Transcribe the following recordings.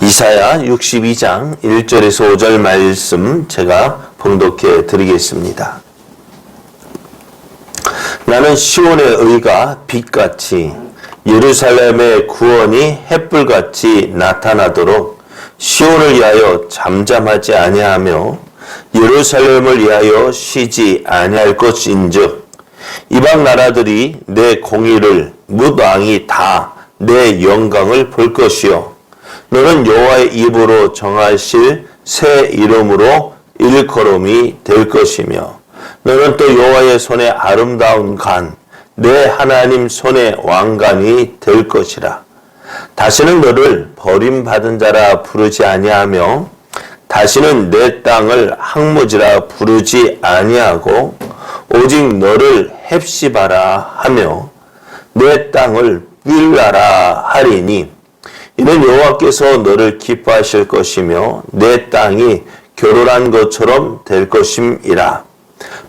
이사야 62장 1절에서 5절 말씀 제가 봉독해 드리겠습니다. 나는 시온의 의가 빛같이 예루살렘의 구원이 햇불같이 나타나도록 시온을 위하여 잠잠하지 아니하며 예루살렘을 위하여 쉬지 아니할 것인즉 이방 나라들이 내 공의를 뭇 왕이 다 내 영광을 볼 것이요 너는 여호와의 입으로 정하실 새 이름으로 일컬음이 될 것이며 너는 또 여호와의 손에 아름다운 간 내 하나님 손의 왕관이 될 것이라. 다시는 너를 버림받은 자라 부르지 아니하며 다시는 내 땅을 항무지라 부르지 아니하고 오직 너를 헵시바라 하며 내 땅을 빌라라 하리니 이는 여호와께서 너를 기뻐하실 것이며 내 땅이 결혼한 것처럼 될 것임이라.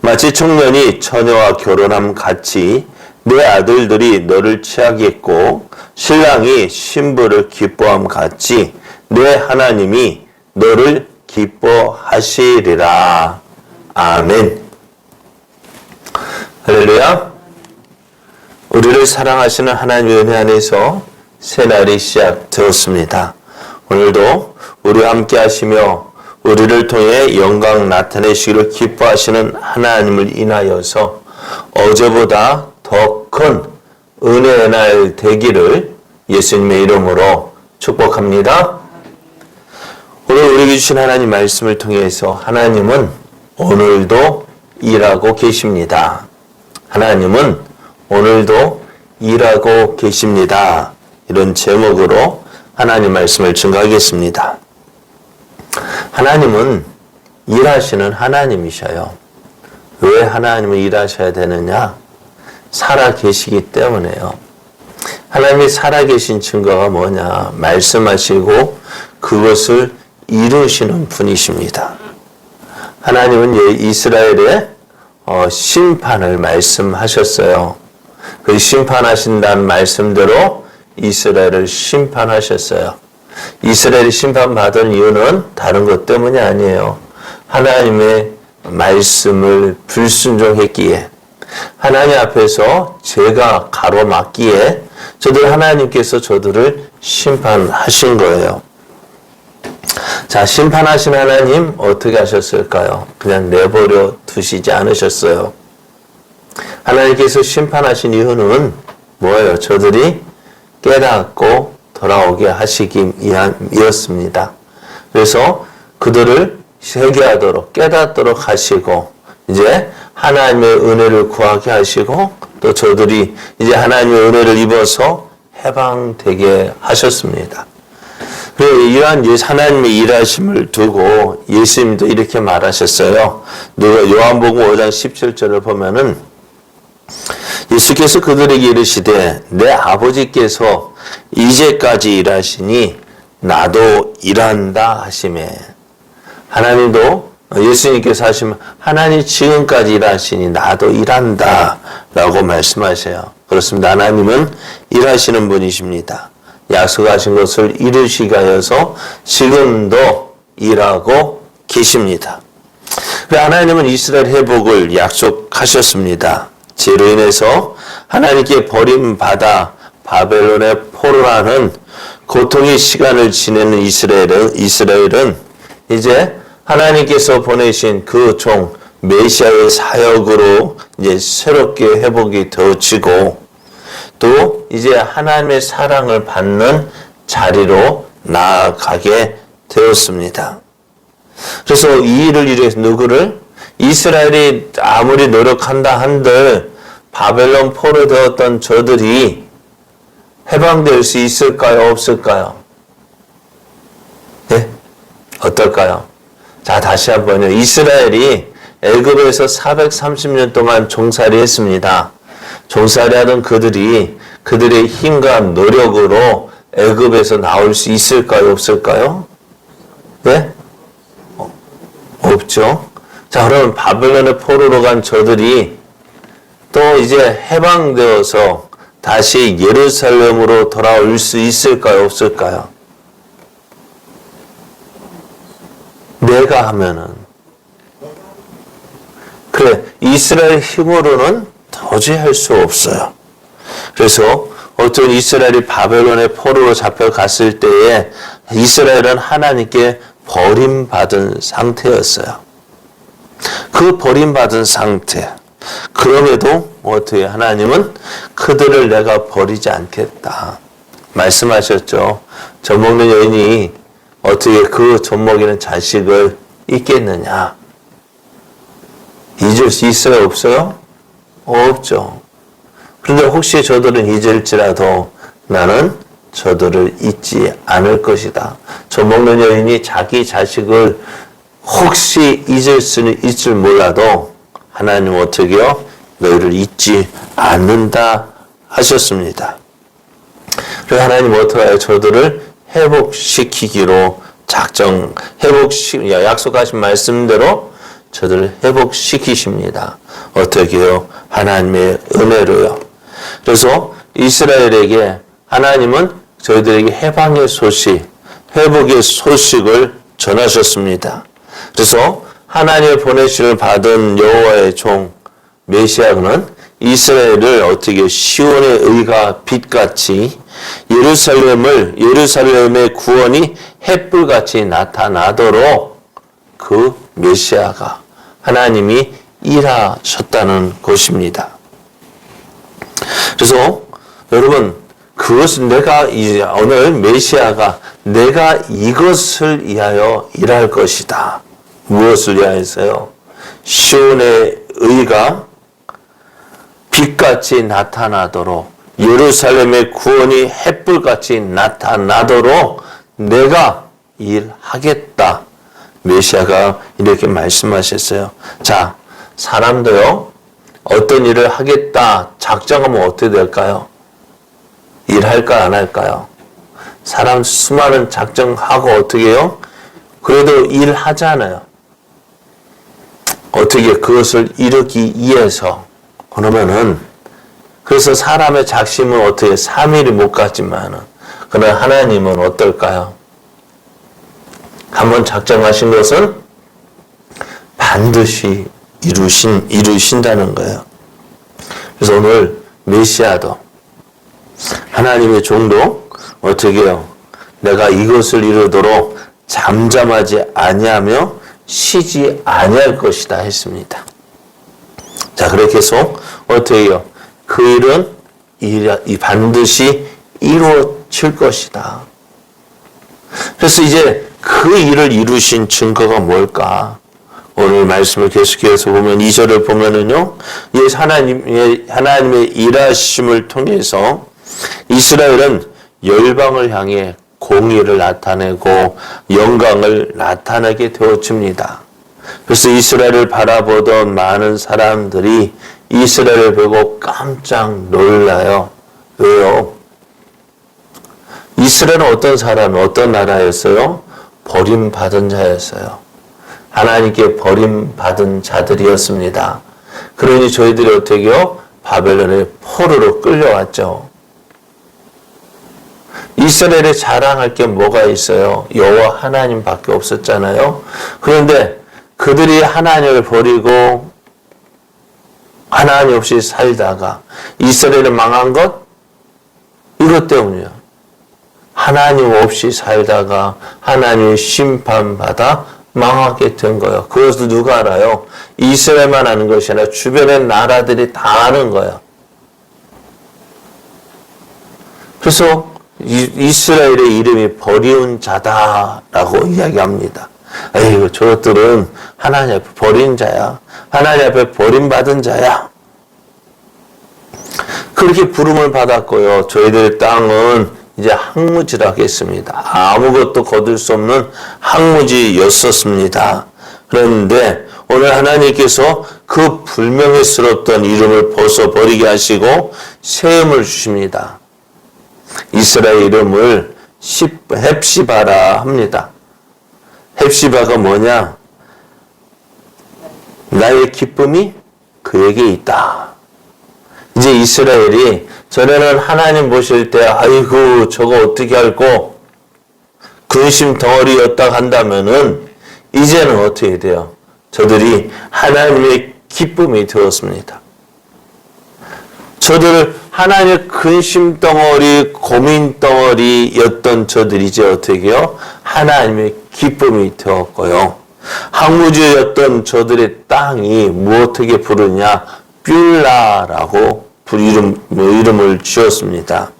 마치 청년이 처녀와 결혼함 같이 내 아들들이 너를 취하겠고 신랑이 신부를 기뻐함 같이 내 하나님이 너를 기뻐하시리라. 아멘. 할렐루야. 우리를 사랑하시는 하나님의 은혜 안에서 새날이 시작되었습니다. 오늘도 우리와 함께 하시며 우리를 통해 영광 나타내시기를 기뻐하시는 하나님을 인하여서 어제보다 더 큰 은혜의 날 되기를 예수님의 이름으로 축복합니다. 오늘 우리에게 주신 하나님 말씀을 통해서 하나님은 오늘도 일하고 계십니다. 하나님은 오늘도 일하고 계십니다. 이런 제목으로 하나님 말씀을 증거하겠습니다. 하나님은 일하시는 하나님이셔요. 왜 하나님은 일하셔야 되느냐? 살아 계시기 때문에요. 하나님이 살아 계신 증거가 뭐냐? 말씀하시고 그것을 이루시는 분이십니다. 하나님은 이스라엘의 심판을 말씀하셨어요. 그 심판하신다는 말씀대로 이스라엘을 심판하셨어요. 이스라엘이 심판받은 이유는 다른 것 때문이 아니에요. 하나님의 말씀을 불순종했기에 하나님 앞에서 죄가 가로막기에 하나님께서 저들을 심판하신 거예요. 자, 심판하신 하나님 어떻게 하셨을까요? 그냥 내버려 두시지 않으셨어요. 하나님께서 심판하신 이유는 뭐예요? 저들이 깨닫고 돌아오게 하시기 위함이었습니다. 그래서 그들을 회개하도록 깨닫도록 하시고 이제 하나님의 은혜를 구하게 하시고 또 저들이 이제 하나님의 은혜를 입어서 해방되게 하셨습니다. 이러한 하나님의 일하심을 두고 예수님도 이렇게 말하셨어요. 요한복음 5장 17절을 보면은 예수께서 그들에게 이르시되 내 아버지께서 이제까지 일하시니 나도 일한다 하시매. 하나님도 예수님께서 하시면 하나님 지금까지 일하시니 나도 일한다 라고 말씀하세요. 그렇습니다. 하나님은 일하시는 분이십니다. 약속하신 것을 이루시기 위해서 지금도 일하고 계십니다. 하나님은 이스라엘 회복을 약속하셨습니다. 죄로 인해서 하나님께 버림받아 바벨론의 포로라는 고통의 시간을 지내는 이스라엘은 이제 하나님께서 보내신 그 종 메시아의 사역으로 이제 새롭게 회복이 되어지고 또 이제 하나님의 사랑을 받는 자리로 나아가게 되었습니다. 그래서 이 일을 위해서 누구를? 이스라엘이 아무리 노력한다 한들 바벨론 포로 되었던 저들이 해방될 수 있을까요? 없을까요? 네? 어떨까요? 자, 다시 한번요. 이스라엘이 애굽에서 430년 동안 종살이 했습니다. 종살이 하던 그들의 힘과 노력으로 애굽에서 나올 수 있을까요? 없을까요? 네? 없죠. 자, 그러면 바벨론의 포로로 간 저들이 또 이제 해방되어서 다시 예루살렘으로 돌아올 수 있을까요? 없을까요? 내가 하면은 그래 이스라엘 힘으로는 도저히 할 수 없어요. 그래서 어떤 이스라엘이 바벨론의 포로로 잡혀갔을 때에 이스라엘은 하나님께 버림받은 상태였어요. 그 버림받은 상태. 그럼에도 어떻게 하나님은 그들을 내가 버리지 않겠다 말씀하셨죠. 젖먹는 여인이 어떻게 그 젖먹이는 자식을 잊겠느냐. 잊을 수 있어요? 없어요? 없죠. 그런데 혹시 저들은 잊을지라도 나는 저들을 잊지 않을 것이다. 젖먹는 여인이 자기 자식을 혹시 잊을 수는 있을 몰라도 하나님 어떻게요? 너희를 잊지 않는다 하셨습니다. 그래서 하나님 어떻게 해요? 저들을 회복시키기로 약속하신 말씀대로 저들을 회복시키십니다. 어떻게 해요? 하나님의 은혜로요. 그래서 이스라엘에게 하나님은 저희들에게 해방의 소식, 회복의 소식을 전하셨습니다. 그래서 하나님의 보내심을 받은 여호와의 종 메시아는 이스라엘을 어떻게 시온의 의가 빛같이 예루살렘의 구원이 햇불같이 나타나도록 그 메시아가 하나님이 일하셨다는 것입니다. 그래서 여러분 그것은 오늘 메시아가 내가 이것을 위하여 일할 것이다. 무엇을 위하여서요? 시온의 의가 빛같이 나타나도록 예루살렘의 구원이 햇불같이 나타나도록 내가 일하겠다. 메시아가 이렇게 말씀하셨어요. 자, 사람도요. 어떤 일을 하겠다 작정하면 어떻게 될까요? 일할까 안 할까요? 사람 수많은 작정하고 어떻게 해요? 그래도 일하잖아요. 어떻게 그것을 이루기 위해서 그러면은 그래서 사람의 작심은 어떻게 3일이 못 갔지만은 그러나 하나님은 어떨까요? 한번 작정하신 것은 반드시 이루신다는 거예요. 그래서 오늘 메시아도 하나님의 종도 어떻게 해요? 내가 이것을 이루도록 잠잠하지 아니하며 쉬지 아니할 것이다 했습니다. 자, 그렇게 해서 어떻게 해요? 그 일은 반드시 이루어질 것이다. 그래서 이제 그 일을 이루신 증거가 뭘까? 오늘 말씀을 계속해서 보면 2절을 보면은요, 하나님의 일하심을 통해서 이스라엘은 열방을 향해 공의를 나타내고 영광을 나타내게 되어집니다. 그래서 이스라엘을 바라보던 많은 사람들이 이스라엘을 보고 깜짝 놀라요. 왜요? 이스라엘은 어떤 나라였어요? 버림받은 자였어요. 하나님께 버림받은 자들이었습니다. 그러니 저희들이 어떻게 해요? 바벨론의 포로로 끌려왔죠. 이스라엘에 자랑할 게 뭐가 있어요? 여호와 하나님밖에 없었잖아요. 그런데 그들이 하나님을 버리고 하나님 없이 살다가 이스라엘이 망한 것? 이것 때문이에요. 하나님 없이 살다가 하나님의 심판받아 망하게 된 거예요. 그것도 누가 알아요? 이스라엘만 아는 것이 아니라 주변의 나라들이 다 아는 거예요. 그래서 이스라엘의 이름이 버리운 자다라고 이야기합니다. 에이, 저것들은 하나님 앞에 버린 자야. 하나님 앞에 버림받은 자야. 그렇게 부름을 받았고요. 저희들 땅은 이제 항무지라겠습니다. 아무것도 거둘 수 없는 항무지였었습니다. 그런데 오늘 하나님께서 그 불명예스럽던 이름을 벗어버리게 하시고 새 이름을 주십니다. 이스라엘 이름을 헵시바라 합니다. 헵시바가 뭐냐? 나의 기쁨이 그에게 있다. 이제 이스라엘이 전에는 하나님 보실 때 아이고 저거 어떻게 할꼬 근심 덩어리였다 한다면은 이제는 어떻게 돼요? 저들이 하나님의 기쁨이 되었습니다. 저들 하나님의 근심 덩어리, 고민 덩어리였던 저들이 이제 어떻게 해요? 하나님의 기쁨이 되었고요. 항무지였던 저들의 땅이 무엇에게 부르냐? 뷸라라고 이름을 지었습니다.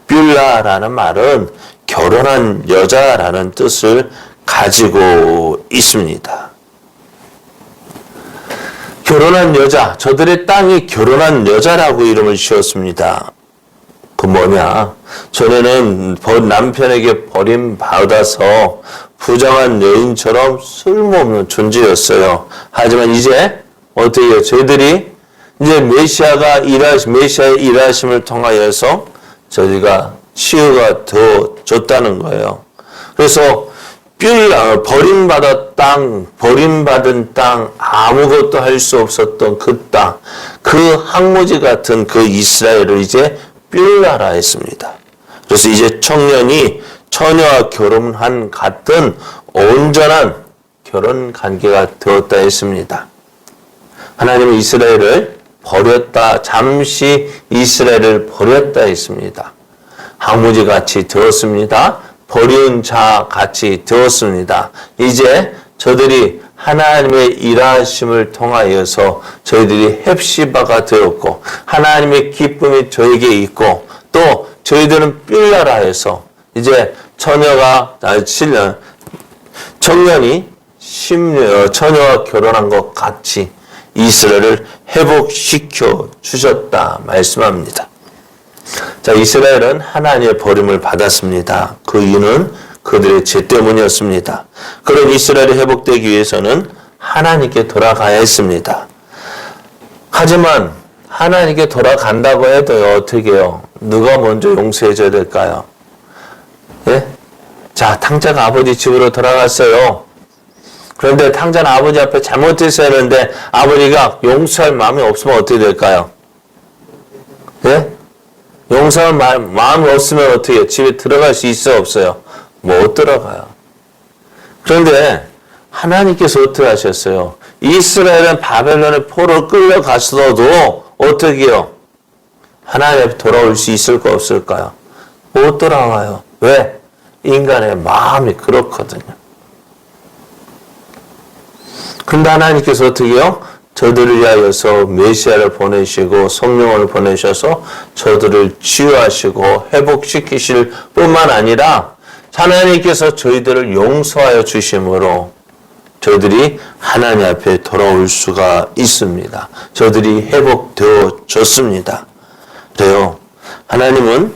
뷸라라는 말은 결혼한 여자라는 뜻을 가지고 있습니다. 결혼한 여자, 저들의 땅이 결혼한 여자라고 이름을 지었습니다. 그 뭐냐? 전에는 남편에게 버림받아서 부정한 여인처럼 쓸모없는 존재였어요. 하지만 이제 어떻게 해요? 저희들이 이제 메시아의 일하심을 통하여서 저희가 치유가 되어졌다는 거예요. 그래서 버림받은 땅, 아무것도 할 수 없었던 그 땅, 그 항무지 같은 그 이스라엘을 이제 뷸라라 했습니다. 그래서 이제 청년이 처녀와 결혼한 같은 온전한 결혼 관계가 되었다 했습니다. 하나님은 이스라엘을 버렸다, 잠시 이스라엘을 버렸다 했습니다. 항무지 같이 되었습니다. 버린 자 같이 되었습니다. 이제 저들이 하나님의 일하심을 통하여서 저희들이 헵시바가 되었고 하나님의 기쁨이 저에게 있고 또 저희들은 뷸라라에서 이제 청년이 처녀와 결혼한 것 같이 이스라엘을 회복시켜 주셨다 말씀합니다. 자, 이스라엘은 하나님의 버림을 받았습니다. 그 이유는 그들의 죄 때문이었습니다. 그런 이스라엘이 회복되기 위해서는 하나님께 돌아가야 했습니다. 하지만 하나님께 돌아간다고 해도요, 어떻게 해요? 누가 먼저 용서해줘야 될까요? 예? 자, 탕자가 아버지 집으로 돌아갔어요. 그런데 탕자는 아버지 앞에 잘못했어야 하는데 아버지가 용서할 마음이 없으면 어떻게 될까요? 예? 용서할 마음이 없으면 어떻게 해요? 집에 들어갈 수 있어요? 없어요? 못 들어가요. 그런데 하나님께서 어떻게 하셨어요? 이스라엘은 바벨론의 포로 끌려갔어도 어떻게 해요? 하나님 앞에 돌아올 수 있을까 없을까요? 못 돌아와요. 왜? 인간의 마음이 그렇거든요. 근데 하나님께서 어떻게 해요? 저들을 위하여서 메시아를 보내시고 성령을 보내셔서 저들을 치유하시고 회복시키실 뿐만 아니라 하나님께서 저희들을 용서하여 주심으로 저희들이 하나님 앞에 돌아올 수가 있습니다. 저희들이 회복되어졌습니다. 그래요. 하나님은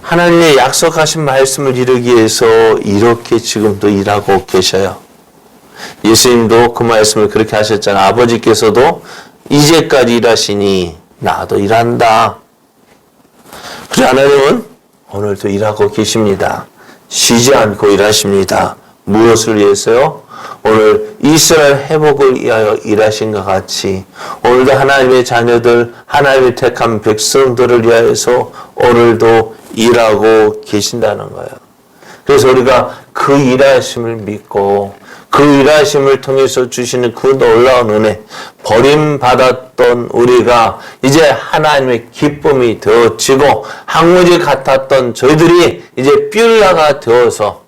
하나님의 약속하신 말씀을 이루기 위해서 이렇게 지금도 일하고 계셔요. 예수님도 그 말씀을 그렇게 하셨잖아요. 아버지께서도 이제까지 일하시니 나도 일한다. 그래 하나님은 오늘도 일하고 계십니다. 쉬지 않고 일하십니다. 무엇을 위해서요? 오늘 이스라엘 회복을 위하여 일하신 것 같이 오늘도 하나님의 자녀들, 하나님의 택한 백성들을 위하여서 오늘도 일하고 계신다는 거예요. 그래서 우리가 그 일하심을 믿고 그 일하심을 통해서 주시는 그 놀라운 은혜, 버림받았던 우리가 이제 하나님의 기쁨이 되어지고 항무지 같았던 저희들이 이제 뷸라가 되어서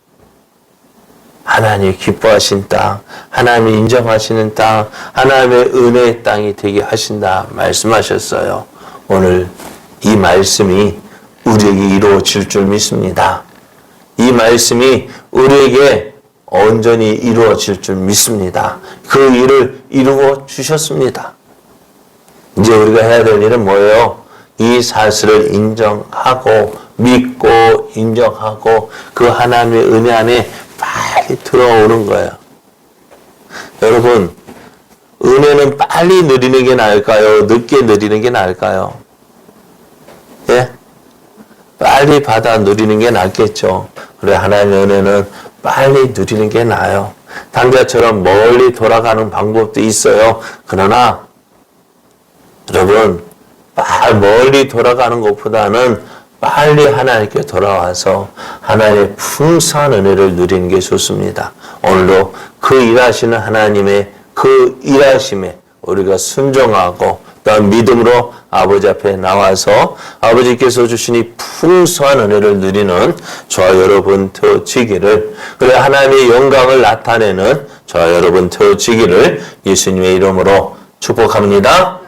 하나님이 기뻐하신 땅, 하나님이 인정하시는 땅, 하나님의 은혜의 땅이 되게 하신다 말씀하셨어요. 오늘 이 말씀이 우리에게 이루어질 줄 믿습니다. 이 말씀이 우리에게 온전히 이루어질 줄 믿습니다. 그 일을 이루어 주셨습니다. 이제 우리가 해야 될 일은 뭐예요? 이 사실을 인정하고 믿고 인정하고 그 하나님의 은혜 안에 빨리 들어오는 거예요. 여러분, 은혜는 빨리 누리는 게 나을까요? 늦게 누리는 게 나을까요? 예? 빨리 받아 누리는 게 낫겠죠. 그래, 하나님의 은혜는 빨리 누리는 게 나아요. 당자처럼 멀리 돌아가는 방법도 있어요. 그러나 여러분, 멀리 돌아가는 것보다는 빨리 하나님께 돌아와서 하나님의 풍성한 은혜를 누리는 게 좋습니다. 오늘도 그 일하시는 하나님의 그 일하심에 우리가 순종하고 또 믿음으로 아버지 앞에 나와서 아버지께서 주신 이 풍성한 은혜를 누리는 저와 여러분 되어지기를, 그래 하나님의 영광을 나타내는 저와 여러분 되어지기를 예수님의 이름으로 축복합니다.